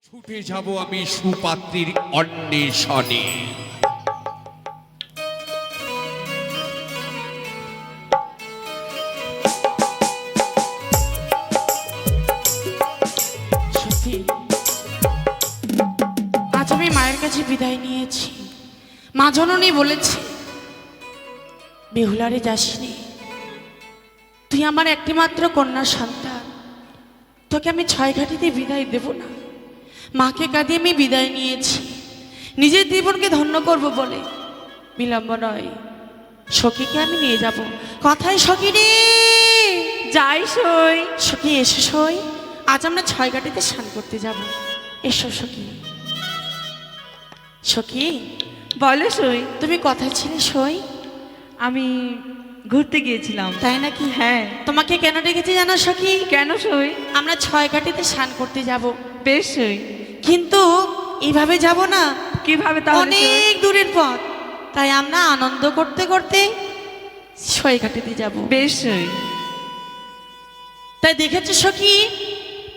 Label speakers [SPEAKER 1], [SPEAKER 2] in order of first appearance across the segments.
[SPEAKER 1] ছুটে যাব আমি সুপাত্রীর অন্বেষণে।
[SPEAKER 2] আজ আমি মায়ের কাছে বিদায় নিয়েছি। মা জননী বলেছে, বেহুলারে যাসনি, তুই আমার একটি মাত্র কন্যা সন্তান, তোকে আমি ছয় ঘাটিতে বিদায় দেব না। মাকে কাঁদিয়ে আমি বিদায় নিয়েছি, নিজের জীবনকে ধন্য করব বলে। বিলম্ব নয়, সখীকে আমি নিয়ে যাব। কথায় সখী রে,
[SPEAKER 3] যাই সই।
[SPEAKER 2] সখী এসে সই, আজ আমরা ছয় ঘাটিতে স্নান করতে যাব। এসো সখী। সখী
[SPEAKER 3] বলো সই।
[SPEAKER 2] তুমি কোথায় ছিলে সই?
[SPEAKER 3] আমি ঘুরতে গিয়েছিলাম।
[SPEAKER 2] তাই নাকি?
[SPEAKER 3] হ্যাঁ।
[SPEAKER 2] তোমাকে কেন ডেকেছি জানো সখী?
[SPEAKER 3] কেন সই?
[SPEAKER 2] আমরা ছয় ঘাটিতে স্নান করতে যাব।
[SPEAKER 3] বেশ সই।
[SPEAKER 2] কিন্তু এইভাবে যাব না,
[SPEAKER 3] কিভাবে তাহলে?
[SPEAKER 2] অনেক দূরের পথ, তাই আমরা আনন্দ করতে করতে ছয় ঘাটিতে যাব।
[SPEAKER 3] বেশ সই।
[SPEAKER 2] তাই দেখেছো সখী,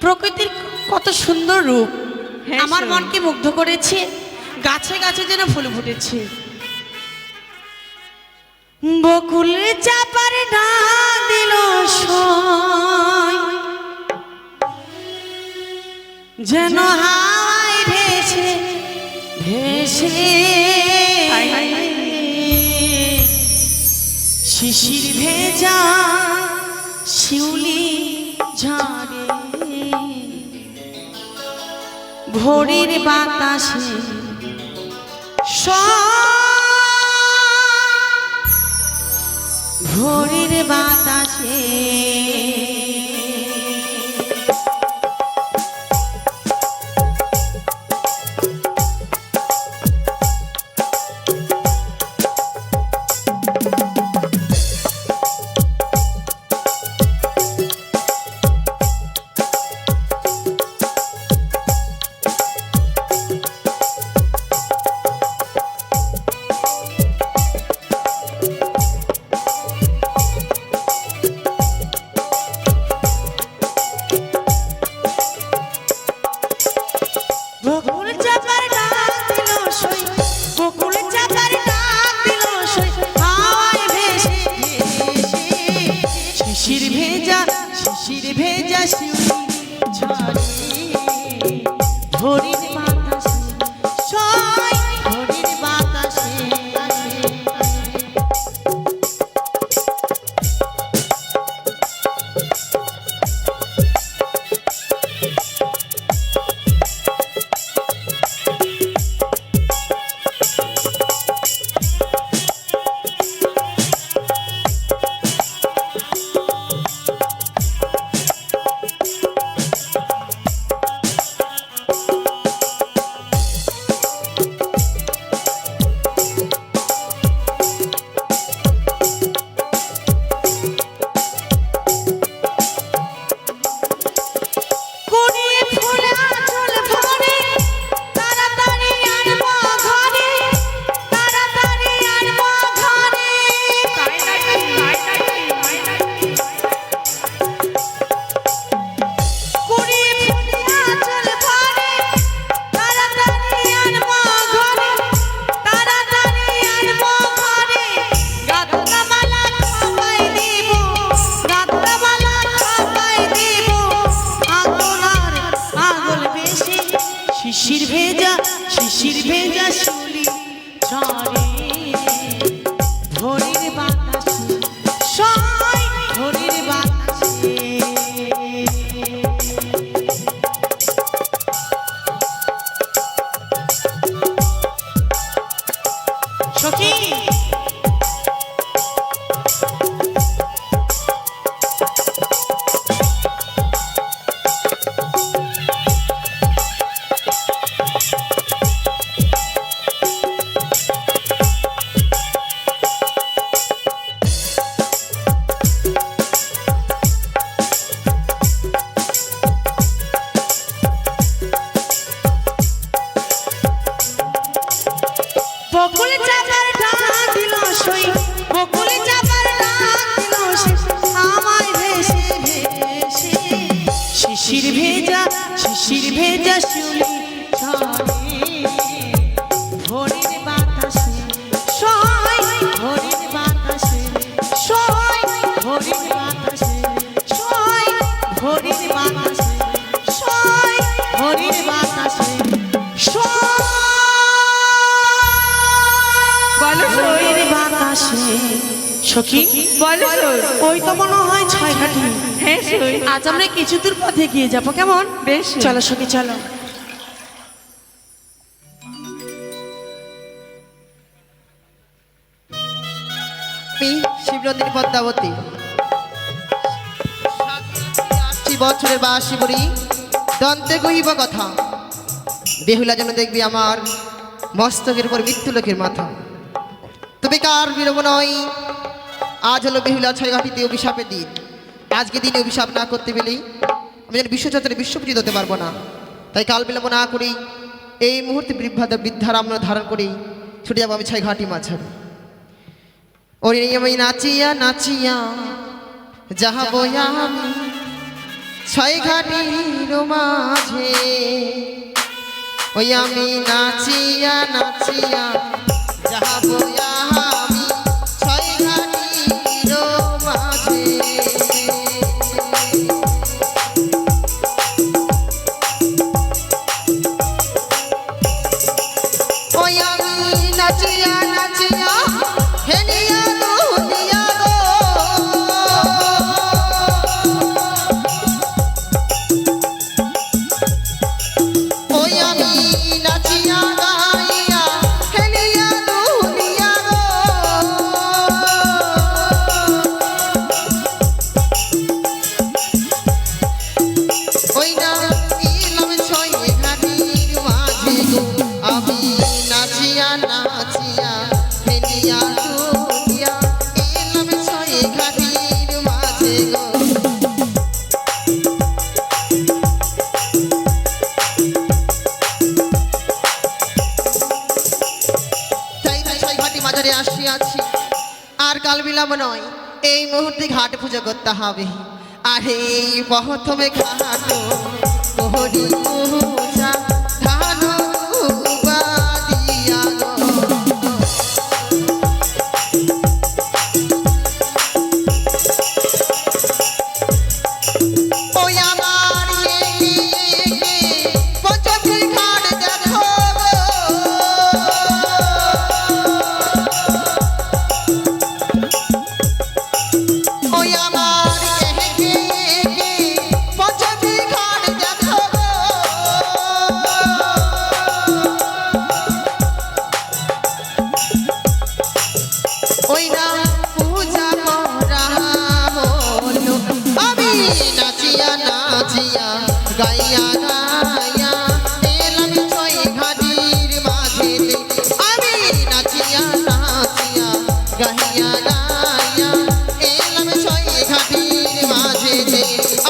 [SPEAKER 2] প্রকৃতির কত সুন্দর রূপ
[SPEAKER 3] হ্যাঁ,
[SPEAKER 2] আমার
[SPEAKER 3] সই।
[SPEAKER 2] মনকে মুগ্ধ করেছে। গাছে গাছে যেন ফুল ফুটেছে। বকুল চাপার ডাক দিল সই, যেন হাওয়ায় ভেসে ভেসে
[SPEAKER 3] হায়, হায়, হায়।
[SPEAKER 2] শিশির ভেজা শিউলি ঝাড়ে, ভোরের বাতাসে ভোরের বাতাসে বকুল চাপার ডাক দিল সই, বকুল চাপার ডাক দিল সই, হাওয়ায় ভেসে ভেসে শিশির ভেজা শিউলি ঝরে, ভোরের বাতাসে সই, ভোরের বাতাসে। কুড়িয়ে ফুল আঁচল ভরে, তাড়াতাড়ি আনবো ঘরে, তাড়াতাড়ি আনবো ঘরে।
[SPEAKER 3] তাই নাকি? তাই নাকি? তাই নাকি?
[SPEAKER 2] কুড়িয়ে ফুল আঁচল ভরে, তাড়াতাড়ি আনবো ঘরে, তাড়াতাড়ি আনবো ঘরে। গাঁথা মালা খাপাই দিব, গাঁথা মালা খাপাই দিব, আঙুলার আঙুল বেশি শিশির ভেজা শিউলি ঝরে, ভোরের বাতাসে সই, ভোরের বাতাসে। সখী বকুল চাপার ডাক দিল সই, বকুল চাপার ডাক দিল সই, আমায় ভেসে ভেসে শিশির ভেজা শিউলি সখীর বাতাসে
[SPEAKER 3] বলো সই
[SPEAKER 2] সখীর বাতাসে সখী
[SPEAKER 3] বলো সই
[SPEAKER 2] ওই তো মনে হয় ছয় ঘাটি।
[SPEAKER 3] হ্যাঁ সই
[SPEAKER 2] আজ আমরা কিছু দূর পথে গিয়ে যাবো, কেমন?
[SPEAKER 3] বেশ সই।
[SPEAKER 2] চলো সখী চলো।
[SPEAKER 4] আমি শিবনন্দিনী পদ্মাবতী 80 বছরের বাসী বলি দন্তে কহিব কথা, বেহুলা যেন দেখবি আমার মস্তকের উপর মৃত্যু লোকের মাথা। তবে কার বিরব নয়, আজ হলো বেহুলা ছয় ঘাটিতে অভিশাপের দিন। আজকে দিনে অভিশাপ না করতে পেলেই আমি যেন বিশ্বচত্বরে বিশ্বপূজিত হতে পারবো না। তাই কাল বিলম্ব না করেই এই মুহূর্তে বৃদ্ধার আমরা ধারণ করেই ছুটে যাবো আমি ছয় ঘাটি মাঝারে। ওরে আমি নাচিয়া নাচিয়া যাহাবো আমি ছয় ঘাটির মাঝে, ওই আমি নাচিয়া নাচিয়া যাহাবো আমি ছয় ঘাটির মাঝে। ওই আমি নাচিয়া নাচিয়া হেলিয়া দুনিয়া গো, ওই আমি নাচিয়া গাইয়া হেলিয়া দুনিয়া গো, ওই না ইলাম ছয় ঘাটির মাঝে গো, আমি নাচিয়া নাচিয়া হেলিয়া দুনিয়া, ইলাম ছয় ঘাটির মাঝে গো। তাই তাই ছয় ঘাটি মাঝারে আসিয়াছি, আর কাল বিলম্ব নয়, এই মুহূর্তে ঘাট পুজো করতে হবে। আর এই প্রথমে ঘাট কোহরি পূজা ধান উপাদিয়া গো। ওই আমার পঁচাশি ঘাট দেখো গো, ওই আমার পঁচাশি ঘাট দেখো গো, ওই না পূজা করা হলো, আমি নাচিয়া নাচিয়া গাইয়া গাইয়া এলাম ছয় ঘাটির মাঝেতে, আমি নাচিয়া নাচিয়া গাইয়া গাইয়া এলাম ছয় ঘাটির মাঝেতে,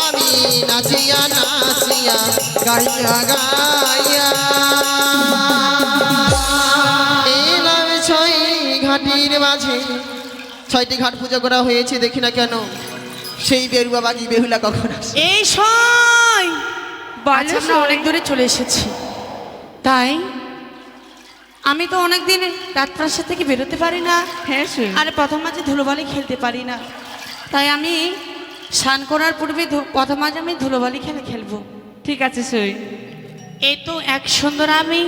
[SPEAKER 4] আমি নাচিয়া নাচিয়া গাইয়া গাইয়া এলাম ছয় ঘাটির মাঝে। ছয়টি ঘাট পুজো করা হয়েছে, দেখি না কেন সেই বেরুয়া বাগি বেহুলা কখন আসে।
[SPEAKER 2] এই সময়
[SPEAKER 3] বলো
[SPEAKER 2] আমরা
[SPEAKER 3] সই।
[SPEAKER 2] অনেক দূরে চলে এসেছি, তাই আমি তো অনেক দিন রাজপ্রাসাদ থেকে বেরোতে পারি না,
[SPEAKER 3] হ্যাঁ সই
[SPEAKER 2] আর প্রথম মাঝে ধুলোবালি খেলতে পারি না। তাই আমি স্নান করার পূর্বে প্রথম মাঝে আমি ধুলোবালি খেলবো।
[SPEAKER 3] ঠিক আছে সই
[SPEAKER 2] এই তো এক সুন্দর আমি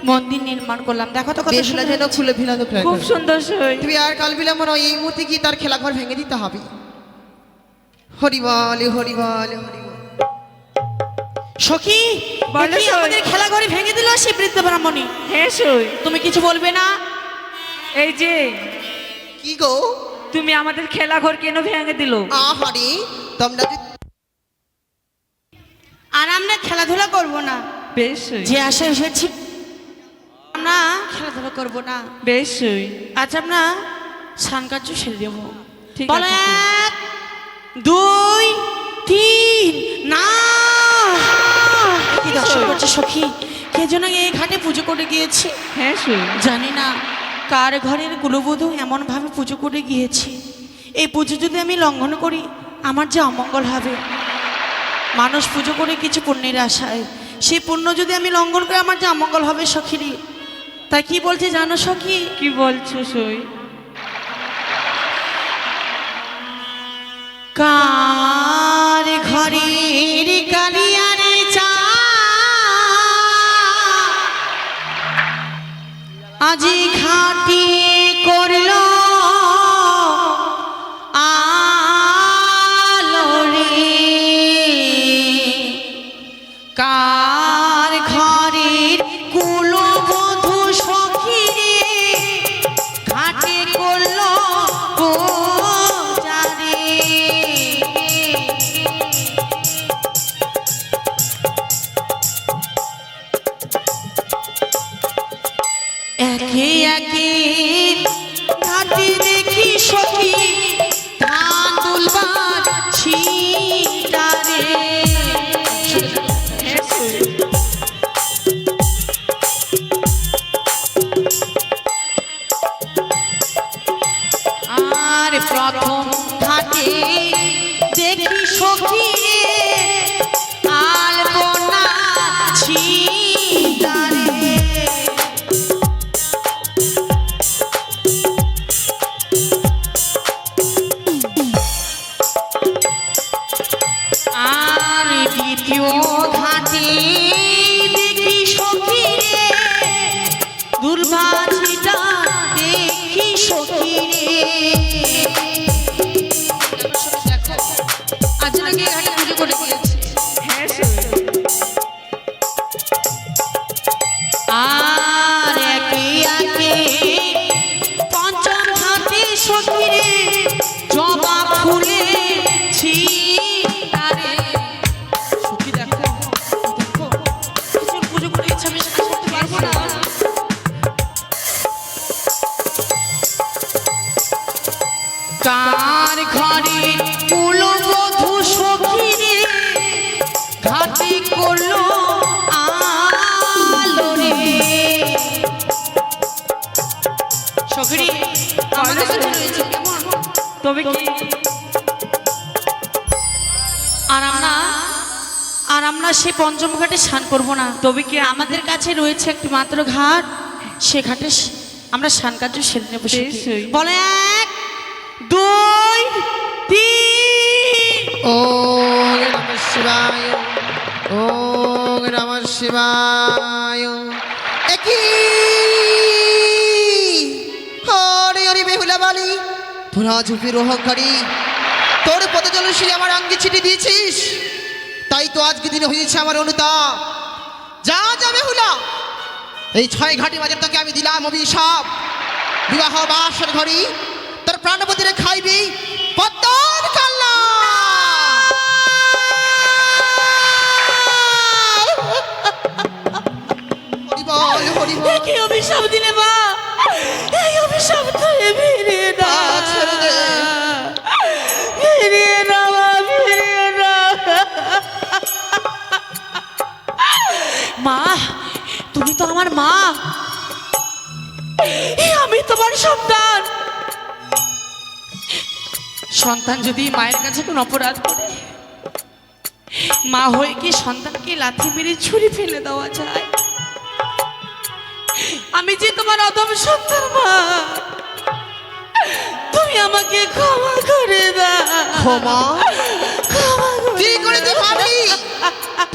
[SPEAKER 2] মন্দির নির্মাণ করলাম, দেখো তো কত
[SPEAKER 4] বেহুলা
[SPEAKER 2] সুন্দর
[SPEAKER 4] যেন
[SPEAKER 2] হয়েছে।
[SPEAKER 4] খুলে ভিলা
[SPEAKER 3] খুব সুন্দর সই
[SPEAKER 4] তুমি আর কাল বিলম্ব নয়, এই মুহূর্তে কি তার খেলা ঘর ভেঙে দিতে হবে। হরি বল হরি বল হরি বল।
[SPEAKER 2] সখী
[SPEAKER 3] বলো
[SPEAKER 2] দেখি
[SPEAKER 3] সই।
[SPEAKER 2] আমাদের খেলা ঘরে ভেঙে দিল সে বৃদ্ধ ব্রাহ্মণী।
[SPEAKER 3] হ্যাঁ সই
[SPEAKER 2] তুমি কিছু বলবে না?
[SPEAKER 3] এই যে
[SPEAKER 4] কি গো
[SPEAKER 3] তুমি আমাদের খেলা ঘর কেন ভেঙে দিল?
[SPEAKER 4] আহারে তোমরা যে
[SPEAKER 2] আর আমরা খেলাধুলা করব না,
[SPEAKER 3] বেশ সই
[SPEAKER 2] যে আশা এসেছি আমরা খেলাধুলা করব না।
[SPEAKER 3] বেশ সই
[SPEAKER 2] আজ আমরা স্নান কার্য সেরে দেবো।
[SPEAKER 3] ঠিক
[SPEAKER 2] বলো
[SPEAKER 3] আছে, সই।
[SPEAKER 2] 1 2 3 না। কি দর্শন করছে সখী, কে যেন এই ঘাটে পুজো করে গিয়েছে,
[SPEAKER 3] হ্যাঁ সই
[SPEAKER 2] জানি না কার ঘরের কুলবধূ এমনভাবে পুজো করে গিয়েছে। এই পুজো যদি আমি লঙ্ঘন করি আমার যে অমঙ্গল হবে। মানুষ পুজো করে কিছু পুণ্যের আশায়, সেই পুণ্য যদি আমি লঙ্ঘন করি আমার যে অমঙ্গল হবে সখীরি। তাই কি বলছে জানো সখী?
[SPEAKER 3] কি বলছো সই?
[SPEAKER 2] কার ঘরের কালিয়ারে চাঁদ আজি ঘাটি করল আলোরে কার ঘরের কুলবধূ সখী রে ঘাটে করল গোজারে একে একে ঘাটে দেখি সখী ধান তুলবার ছিটারে
[SPEAKER 3] হ্যাঁ সই
[SPEAKER 2] আর প্রথম ঘাটে দেখি সখী আলপনা ছিটারে আর দ্বিতীয় ঘাটে দেখি সখী রে দুর্বাছিটা দেখি সখী রে দেখো আজ নাকি এখানে পুজো করে দিয়েছে
[SPEAKER 3] হ্যাঁ সই
[SPEAKER 2] আর একে একে পঞ্চম ঘাটে সখী রে জবা ফুলে ছিটারে সখী দেখো দেখো কিশোর পুজো করে গেছে আমি সেটা করতে পারবো না কার ঘরে কুলবধূ সখী রে ঘাটে করলো আলো রে সখী রে আমাদের কাছে রয়েছে কেমন
[SPEAKER 3] তবে কি
[SPEAKER 2] আর আমরা সে পঞ্চম ঘাটে স্নান করবো না
[SPEAKER 3] তবে কি
[SPEAKER 2] আমাদের কাছে রয়েছে একটি মাত্র ঘাট সে ঘাটে আমরা স্নান কার্য সেরে নেবো সখী।
[SPEAKER 3] নিশ্চয়ই।
[SPEAKER 2] বলে 1 2 3
[SPEAKER 4] ওম নমঃ শিবায় ওম নমঃ শিবায় একই হরে হরে বেহুলা বালি তোরা ঝুপির অহংকারী তোর পদজল সে আমার অঙ্গে ছিটে দিয়েছিস তাই তো আজকে দিনে হয়েছে আমার অনুতাপ যা যা বেহুলা এই 6 ঘাটি মাঝে তোকে আমি দিলাম অভিশাপ বিবাহ বাসর ঘড়ি তোর প্রাণপতিরে খাইবি পদ্মার কাল্লা হরি বল হরি বল
[SPEAKER 2] কি অভিশাপ দিলে মা এই অভিশাপ তো ফিরিয়ে না
[SPEAKER 4] ছেড়ে দে।
[SPEAKER 2] ফিরিয়ে না মা ফিরিয়ে না মা তুমি তো আমার মা আমি তোমার সন্তান সন্তান যদি মায়ের কাছে কোনো অপরাধ করে মা হয়ে কি সন্তানকে লাথি মেরে ছুরি ফেলে দেওয়া যায় আমি যে তোমার অদম সন্তান মা তুমি আমাকে ক্ষমা করে দাও
[SPEAKER 4] ক্ষমা
[SPEAKER 2] ক্ষমা
[SPEAKER 4] কি করে তুই ভাবি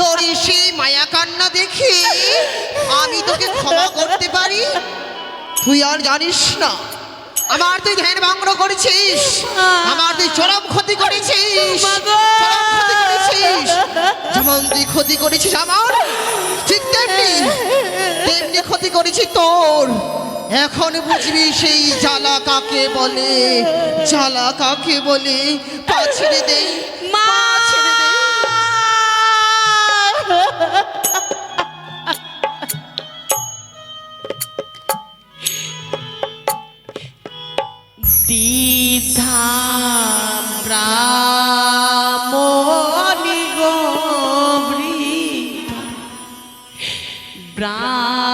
[SPEAKER 4] তোর সেই মায়া কান্না দেখে আমি তোকে ক্ষমা করতে পারি তুই আর জানিস না আমার তুই ধ্যান ভঙ্গ করেছিস আমার তুই চরম ক্ষতি করেছিস চরম ক্ষতি করেছিস যেমন তুই ক্ষতি করেছিস আমার ঠিক তেমনি তেমনি ক্ষতি করেছি তোর এখন বুঝবি সেই জ্বালা কাকে বলে জ্বালা কাকে বলে পা ছেড়ে দে
[SPEAKER 2] মা
[SPEAKER 4] পা ছেড়ে দে
[SPEAKER 2] দ্বিধা ব্রাহ্মণী গো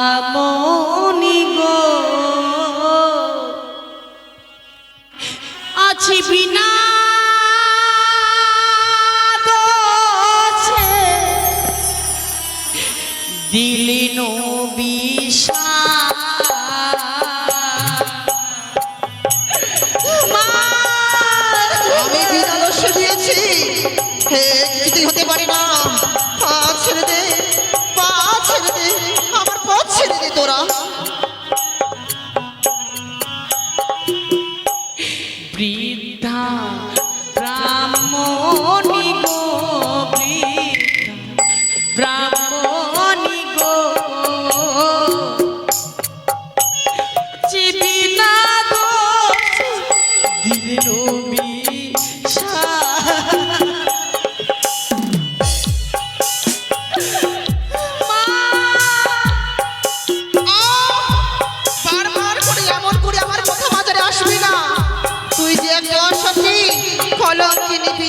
[SPEAKER 2] ব্রাহ্মণী গো আছি বিনা দোষে দিলি নবিশা
[SPEAKER 4] আমি বিনা দোষে দিয়েছি হে কিছুই হতে পারে না পা ছেড়ে দে পা ছেড়ে দে আমার পথ ছেড়ে দে তোরা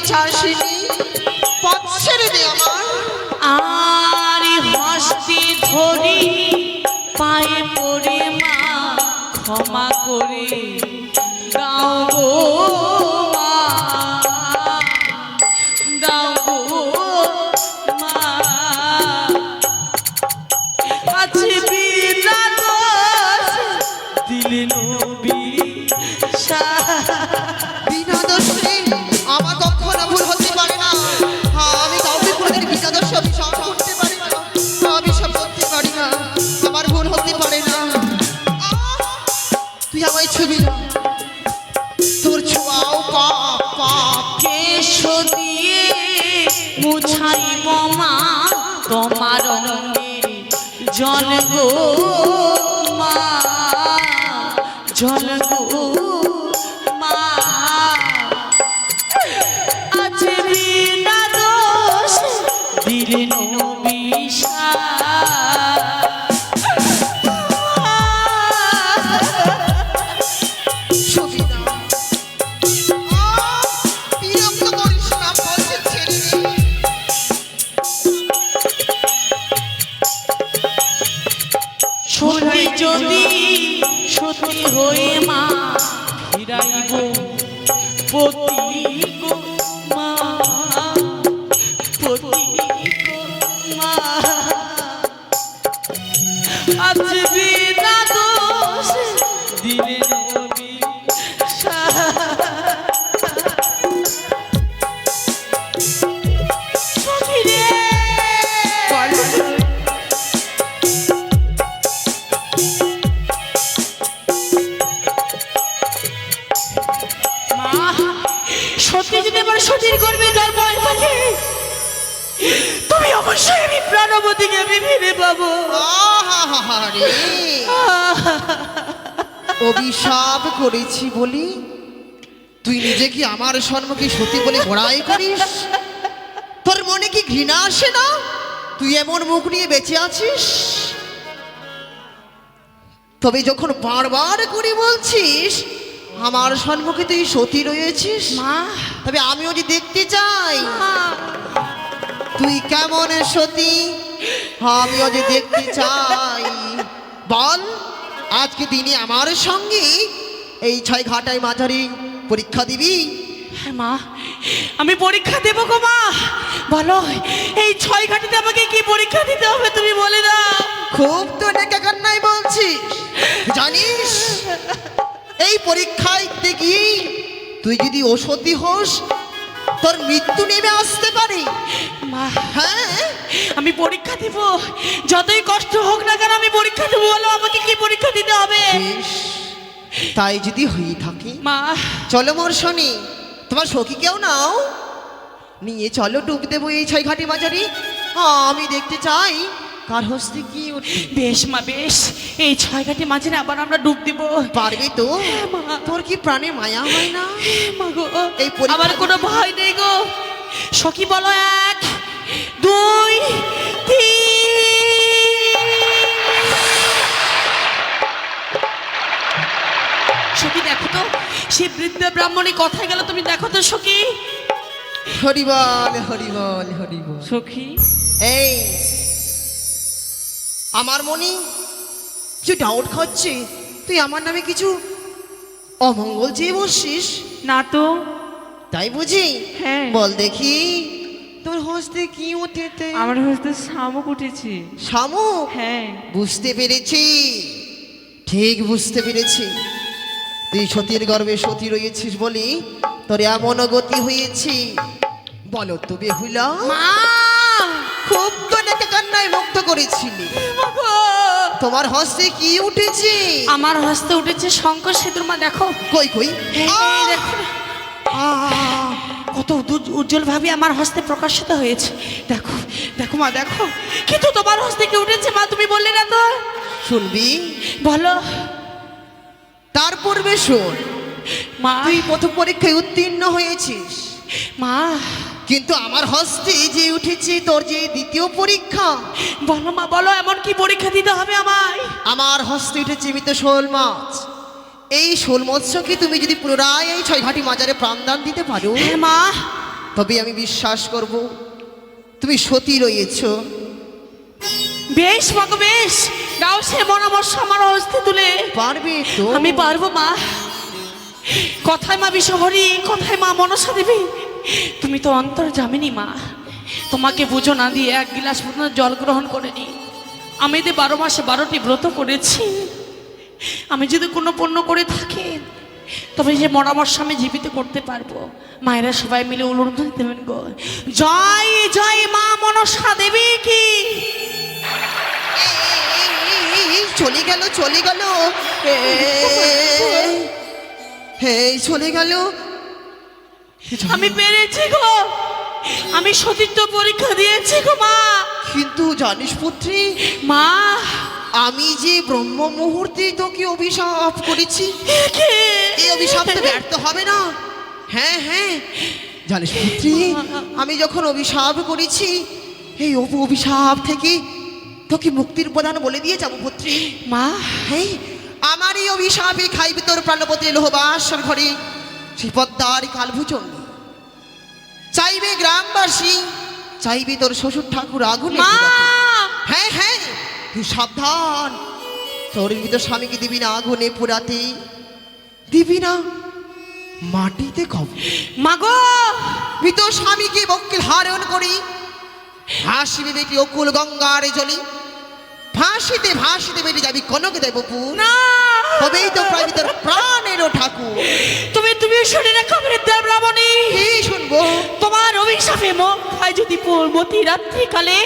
[SPEAKER 4] চাষিনি পথ ছেড়ে দে আমার।
[SPEAKER 2] আর হস্তে ধরি পায়ে পড়ে মা ক্ষমা করে দাও গো মা, দাও গো মা। আছে বিনা দোষ দিলে নবী
[SPEAKER 4] বিনা দোষে আমার কখনো ভুল হতে পারে না। আমি কাউকে কোনোদিন বিনা দোষে অভিশাপ করতে পারি না, অভিশাপ করতে পারি না, আমার ভুল হতে পারে না। তুই আমায় ছবি না, তোর ছোঁয়াও পাপ পাপ।
[SPEAKER 2] কেশো দিয়ে মুছাইব মা তোমার অঙ্গে জল গো মা, জল গো মা। আজ বিনা দোষ দিলে নবী
[SPEAKER 4] ছবি না, বিরক্ত করিস না, বলছি ছেড়ে দে।
[SPEAKER 2] সত্যি যদি সত্যি হয়ে মা ফিরাইব পতি গো মা, পতি গো মা। আজ বিনা দোষ দিলে নবী সখী রে। মা সত্যি যদি আমার সতীর করবে তার ভয় থাকে, তুমি অবশ্যই আমি প্রাণবতীকে আমি ফিরে পাবো।
[SPEAKER 4] আহাহাহারে, অভিশাপ করেছি বলি তুই নিজেকে আমার সম্মুখে সতী বলে বড়াই করিস? তোর মনে কি ঘৃণা আসে না? তুই এমন মুখ নিয়ে বেঁচে আছিস, তবে যখন বারবার করে বলছিস আমার সম্মুখে তুই সতী রয়েছিস,
[SPEAKER 2] মা
[SPEAKER 4] তবে আমিও যে দেখতে চাই
[SPEAKER 2] মা,
[SPEAKER 4] তুই কেমন সতী, আমিও যে দেখতে চাই। বল আজকে দিনে আমার সঙ্গে এই 6 ঘাটায় মাঝারি পরীক্ষা দিবি?
[SPEAKER 2] হ্যাঁ মা, আমি পরীক্ষা দেবো গো মা। বলো এই 6 ঘাটিতে আমাকে কি পরীক্ষা দিতে হবে তুমি বলে দাও।
[SPEAKER 4] খুব তো ডেকে কান্নাই বলছিস, জানিস এই পরীক্ষায় গিয়ে তুই যদি অসতী হোস তোর মৃত্যু নেমে আসতে পারে।
[SPEAKER 2] মা
[SPEAKER 4] হ্যাঁ
[SPEAKER 2] আমি পরীক্ষা দেব, যতই কষ্ট হোক না কেন আমি পরীক্ষা দেবো। বলো আমাকে কি পরীক্ষা দিতে হবে?
[SPEAKER 4] বেশ, তাই যদি হয়ে থাকে
[SPEAKER 2] মা
[SPEAKER 4] চলো মোর শনি, তোমার সখীকেও নাও নিয়ে চলো ডুব দেবো এই 6 ঘাটি মাঝারি। আমি দেখতে চাই কার হস্তে কি ওঠে।
[SPEAKER 2] বেশ মা বেশ, এই 6 ঘাটি মাঝে আবার আমরা ডুব দিব।
[SPEAKER 4] পারবি তো?
[SPEAKER 2] মা।
[SPEAKER 4] তোর কি প্রাণে মায়া হয় না?
[SPEAKER 2] মা গো
[SPEAKER 4] এই পরীক্ষা
[SPEAKER 2] আমার কোনো ভয় নেই গো। সখী বলো 1 2 3। সখী দেখো তো সে বৃদ্ধ ব্রাহ্মণী কথায় গেল, তুমি দেখো তো সখী।
[SPEAKER 4] হরিবল হরিবল হরিবল।
[SPEAKER 3] সখী
[SPEAKER 4] এই আমার মনে কিছু ডাউট খাচ্ছে, তুই আমার নামে কিছু অমঙ্গল চেয়ে বসছিস?
[SPEAKER 3] না তো।
[SPEAKER 4] তাই বুঝি?
[SPEAKER 3] হ্যাঁ।
[SPEAKER 4] বল দেখি তোর হস্তে কি উঠেতে?
[SPEAKER 3] আমার হস্তে শামুক উঠেছে।
[SPEAKER 4] শামুক?
[SPEAKER 3] হ্যাঁ।
[SPEAKER 4] বুঝতে পেরেছি, ঠিক বুঝতে পেরেছি। তুই সতীর গর্ভে সতী রয়েছিস বলি তোর এমন গতি হয়েছে। বলো তো বেহুলা,
[SPEAKER 2] মা
[SPEAKER 4] খুব তো নাকি কান্নায় মুগ্ধ করেছিলি, তোমার হস্তে কি উঠেছে?
[SPEAKER 2] আমার হস্তে উঠেছে শঙ্কর সেতুর। মা দেখো
[SPEAKER 4] কই কই,
[SPEAKER 2] এই দেখো না। কত উজ্জ্বল ভাবে আমার হস্তে প্রকাশিত হয়েছে। দেখো দেখো মা দেখো, কিন্তু তোমার হস্তে কি উঠেছে মা তুমি বললে না তো?
[SPEAKER 4] শুনবি?
[SPEAKER 2] বলো
[SPEAKER 4] তার পূর্বে শোন,
[SPEAKER 2] মা।
[SPEAKER 4] তুই প্রথম পরীক্ষায় উত্তীর্ণ হয়েছিস,
[SPEAKER 2] মা
[SPEAKER 4] কিন্তু আমার হস্তে যে উঠেছে তোর যে দ্বিতীয় পরীক্ষা।
[SPEAKER 2] বলো মা বলো, এমন কি পরীক্ষা দিতে হবে আমায়?
[SPEAKER 4] আমার হস্তে উঠেছে মৃত শোল মাছ। এই শোল মৎস্যকে তুমি যদি পুনরায় এই 6 ঘাটি মাজারে প্রাণদান দিতে পারো,
[SPEAKER 2] হ্যাঁ মা,
[SPEAKER 4] তবে আমি বিশ্বাস করব তুমি সতী রয়েছ।
[SPEAKER 2] বেশ মাগো বেশ, দাও সে পরামর্শ আমার হস্তে তুলে।
[SPEAKER 4] পারবে তো?
[SPEAKER 2] আমি পারবো মা। কথায় মা বিশ্বহরি, কথায় মা মনসা দেবী, তুমি তো অন্তর জামিনী মা। তোমাকে পুজো না দিয়ে এক গিলাস পর্যন্ত জল গ্রহণ করিনি। আমি যে 12 মাসে 12টি ব্রত করেছি। আমি যদি কোনো পুণ্য করে থাকি তবে সে পরামর্শ আমি জীবিত করতে পারবো। মায়েরা সবাই মিলে উলুধ্বনি দেবেন গো, জয় জয় মা মনসা দেবী কি।
[SPEAKER 4] চলে গেল চলে গেল, চলে গেল।
[SPEAKER 2] আমি পেরেছি গো, আমি সতীত্ব পরীক্ষা দিয়েছি গো মা।
[SPEAKER 4] কিন্তু জানিস পুত্রী,
[SPEAKER 2] মা
[SPEAKER 4] আমি যে ব্রহ্ম মুহূর্তে তোকে অভিশাপ করেছি, এই অভিশাপ তো ব্যর্থ হবে না। হ্যাঁ হ্যাঁ, জানিস পুত্রী, আমি যখন অভিশাপ করেছি এই অভিশাপ থেকে তোকে মুক্তির প্রদান বলে দিয়ে যাবো পুত্রী।
[SPEAKER 2] মা
[SPEAKER 4] হ্যাঁ, আমার এই অভিশাপে খাইবি তোর প্রাণপতি লোহবাসর ঘরে সেই পদ্মার কালভুচন্ডী। চাইবে গ্রামবাসী, চাইবে তোর শ্বশুর ঠাকুর আগুনে।
[SPEAKER 2] মা
[SPEAKER 4] হ্যাঁ হ্যাঁ, তুই সাবধান, তোর ভিতর স্বামীকে দিবি না আগুনে পোড়াতে, দিবি না মাটিতে কব।
[SPEAKER 2] মাগো
[SPEAKER 4] মৃত স্বামীকে বক্কিল হারণ করি হাসিবে বেটি অকুল গঙ্গার জলি, ভাসিতে ভাসিতে বেটি যাবি কনক দেবপুর।
[SPEAKER 2] না,
[SPEAKER 4] তবেই তো প্রায় তোর প্রাণেরও ঠাকুর।
[SPEAKER 2] তুমি তুমি শুনে রাখো দেব রাবণী,
[SPEAKER 4] কি শুনবো?
[SPEAKER 2] তোমার অভিশাপে মন খায় যদি মতি রাত্রিকালে,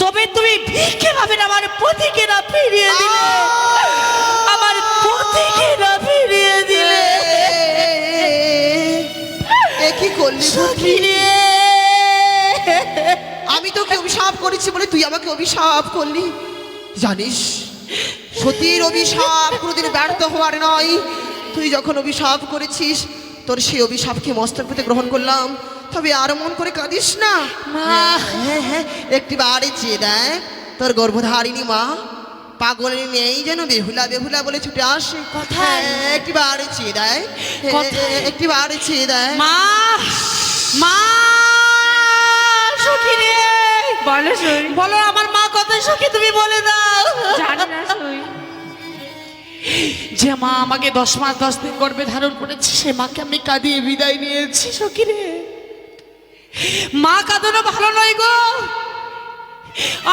[SPEAKER 2] তবে তুমি ভিক্ষে পাবেন আমার পতিকে না ফিরিয়ে দিলে, আমার পতিকে না ফিরিয়ে দিলে।
[SPEAKER 4] এ কি করলি পুত্রী? আমি তোকে অভিশাপ করেছি বলে তুই আমাকে অভিশাপ করলি। জানিস সতীর অভিশাপ কোনোদিন ব্যর্থ হওয়ার নয়। তুই যখন অভিশাপ করেছিস তোর সেই অভিশাপকে মস্তক পেতে গ্রহণ করলাম। তবে আর মন করে কাঁদিস না। হ্যাঁ হ্যাঁ, একটি বাড়ি চেয়ে দেয় তোর গর্ভধারিণী মা পাগলের নেই যেন বেহুলা বেহুলা বলে ছুটে আসে।
[SPEAKER 2] কোথায়?
[SPEAKER 4] একটি বাড়ি চেয়ে দেয়, একটি বাড়ি চেয়ে দেয়।
[SPEAKER 2] মা মা সখী রে,
[SPEAKER 3] বলো সই।
[SPEAKER 2] বলো আমার মা কথা সখী, তুমি বলে দাও।
[SPEAKER 3] জানি না সই।
[SPEAKER 2] যে মা আমাকে 10 মাস 10 দিন গর্ভে ধারণ করেছে, সে মাকে আমি কাঁদিয়ে বিদায় নিয়েছি সখী রে। মা কাঁদানো ভালো নয় গো,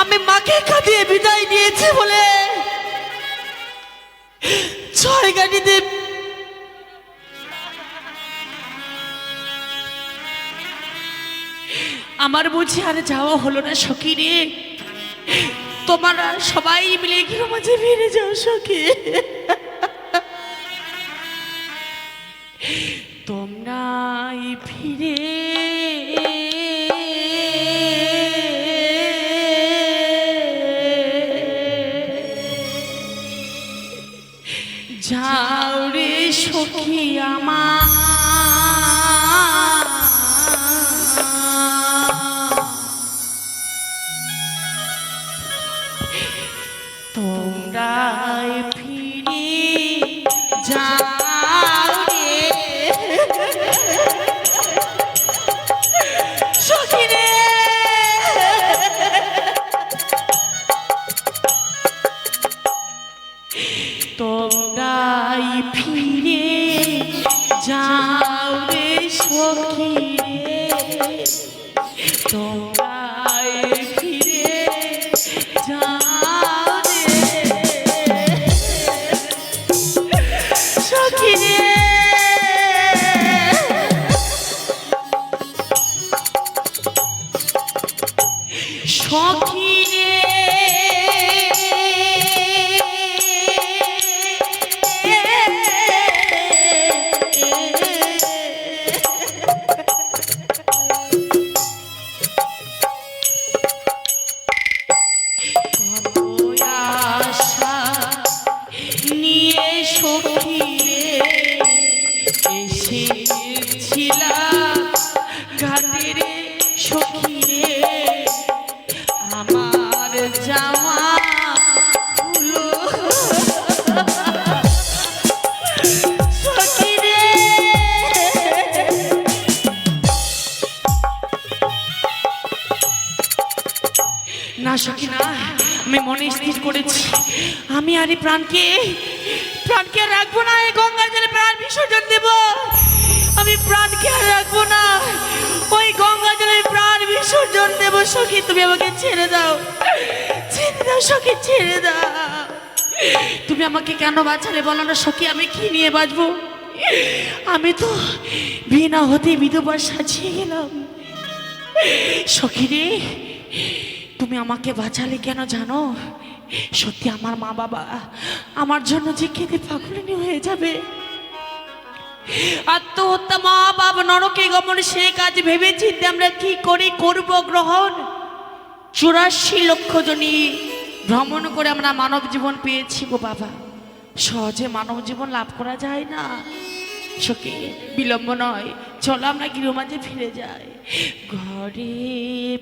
[SPEAKER 2] আমি মাকে কাঁদিয়ে বিদায় নিয়েছি বলে 6 গাড়িতে আমার বুঝি আর যাওয়া হলো না সখী রে। তোমরা সবাই মিলে গৃহ মাঝে ফিরে যাও সখী। তোমরাই ফিরে যাও রে সখী আমার। তোমরাই ফিরে যাও রে সখী রে। তোমরাই ফিরে যাও রে সখী রে, তোমরাই ফিরে যাও রে সখী রে। সখী রে আমি মনে স্থির করেছি আমি আর এই প্রাণকে আর রাখবো না, এই গঙ্গা জলে প্রাণ বিসর্জন দেব। আমি প্রাণকে আর রাখবো না, ওই গঙ্গা জলে প্রাণ বিসর্জন দেব। সখী তুমি আমাকে ছেড়ে দাও, ছেড়ে দাও সখী, ছেড়ে দাও। তুমি আমাকে কেন বাঁচালে বলো না সখী, আমি কি নিয়ে বাঁচবো? আমি তো বিনা হতে বিধবা সাজিয়ে গেলাম। সখী রে, তুমি আমাকে বাঁচালে কেন জানো? সত্যি আমার মা বাবা আমার জন্য যে খেতে পাগলিনী হয়ে যাবে। আত্মহত্যা, মা বাবা নরকে গমন, সে কাজ ভেবে চিন্তে আমরা কি করে করব গ্রহণ। 84 লক্ষ জনই ভ্রমণ করে আমরা মানব জীবন পেয়েছি গো বাবা। সহজে মানব জীবন লাভ করা যায় না সখী, বিলম্ব নয়, চলো আমরা গৃহমাঝে ফিরে যাই। ঘরে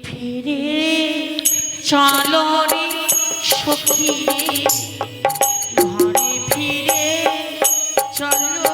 [SPEAKER 2] ফিরে চলো রে সখী রে, ঘরে ফিরে চলো।